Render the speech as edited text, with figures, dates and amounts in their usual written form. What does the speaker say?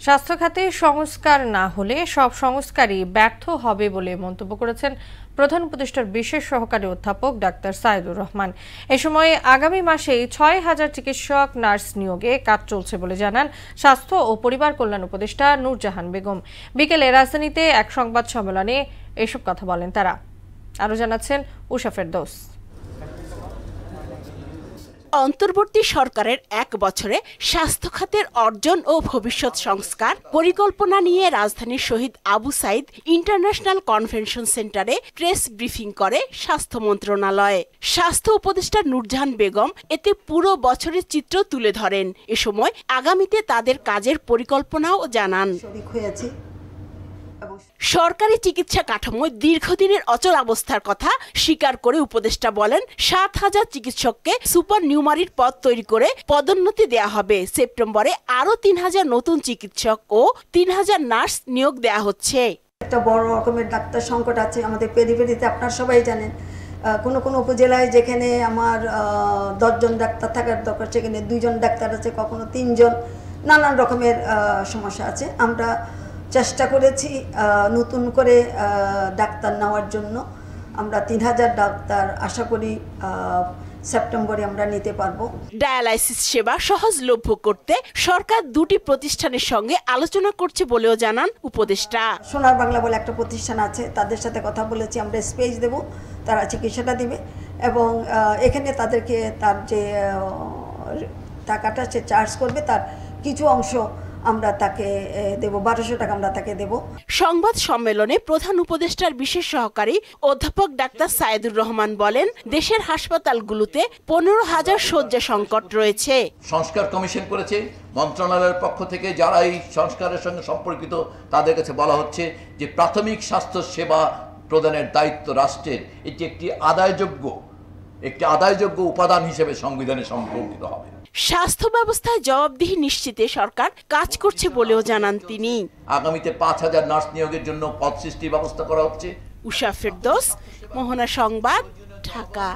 স্বাস্থ্য খাতে সংস্কার না হলে সব সংস্কারই ব্যর্থ হবে বলে মন্তব্য করেছেন প্রধান উপদেষ্টার বিশেষ সহকারী অধ্যাপক ডাক্তার সাইদুর রহমান। এ সময় আগামী মাসেই ৬,০০০ চিকিৎসক নার্স নিয়োগে কাজ চলছে বলে জানান স্বাস্থ্য ও পরিবার কল্যাণ উপদেষ্টা নূরজাহান বেগম। বিকেলে রাজধানীতে এক সংবাদ সম্মেলনে এসব কথা বলেন তারা। আরও জানাচ্ছেন উষা ফেরদৌস। অন্তর্বর্তী সরকারের ১ বছরে স্বাস্থ্য খাতের অর্জন ও ভবিষ্যৎ সংস্কার পরিকল্পনা নিয়ে রাজধানীর শহীদ আবু সাইদ ইন্টারন্যাশনাল কনভেনশন সেন্টারে প্রেস ব্রিফিং করে স্বাস্থ্য মন্ত্রণালয়। স্বাস্থ্য উপদেষ্টা নূরজাহান বেগম এতে পুরো বছরের চিত্র তুলে ধরেন। এ সময় আগামীতে তাদের কাজের পরিকল্পনাও জানান। সরকারি চিকিৎসা কাঠামোয় দীর্ঘদিনের অচল অবস্থার কথা স্বীকার করে উপদেষ্টা বলেন ৭,০০০ চিকিৎসককে সুপার নিউমারির পদ তৈরি করে পদোন্নতি দেয়া হবে। সেপ্টেম্বরে আরো ৩,০০০ নতুন চিকিৎসক ও ৩,০০০ নার্স নিয়োগ দেয়া হচ্ছে। একটা বড় রকমের ডাক্তার সংকট আছে আমাদের পেরিফেরিতে, আপনারা সবাই জানেন। কোনো উপজেলায় যেখানে আমার ১০ জন ডাক্তার থাকার দরকার সেখানে ২ জন ডাক্তার আছে, কখনো ৩ জন। নানান রকমের সমস্যা আছে। আমরা চেষ্টা করেছি নতুন করে ডাক্তার নেওয়ার জন্য। আমরা ৩,০০০ ডাক্তার আশা করি সেপ্টেম্বরে আমরা নিতে পারবো। ডায়ালাইসিস সেবা সহজলভ্য করতে সরকার ২টি প্রতিষ্ঠানের সঙ্গে আলোচনা করছে বলেও জানান উপদেষ্টা। সোনার বাংলা বলে একটা প্রতিষ্ঠান আছে, তাদের সাথে কথা বলেছি, আমরা স্পেস দেব, তারা চিকিৎসাটা দিবে এবং এখানে তাদেরকে তার যে টাকাটা সে চার্জ করবে তার কিছু অংশ আমরা তাকে দেব, ১২০০ টাকা আমরা তাকে দেব। সংবাদ সম্মেলনে প্রধান উপদেষ্টার বিশেষ সহকারী অধ্যাপক ডাক্তার সাইদুর রহমান বলেন দেশের হাসপাতালগুলোতে ১৫,০০০ শয্যা সংকট রয়েছে। সংস্কার কমিশন করেছে মন্ত্রণালয়ের পক্ষ থেকে, যারা এই সংস্কারের সঙ্গে সম্পর্কিত তাদের কাছে বলা হচ্ছে যে প্রাথমিক স্বাস্থ্য সেবা প্রদানের দায়িত্ব রাষ্ট্রের, এটি একটি আদায়যোগ্য উপাদান হিসেবে সংবিধানে সংরক্ষিত হবে। স্বাস্থ্য ব্যবস্থায় জবাবদিহি নিশ্চিতে সরকার কাজ করছে বলেও জানান তিনি। আগামীতে ৫,০০০ নার্স নিয়োগের জন্য পদ সৃষ্টির ব্যবস্থা করা হচ্ছে। উষা ফেরদৌস, মোহনা সংবাদ, ঢাকা।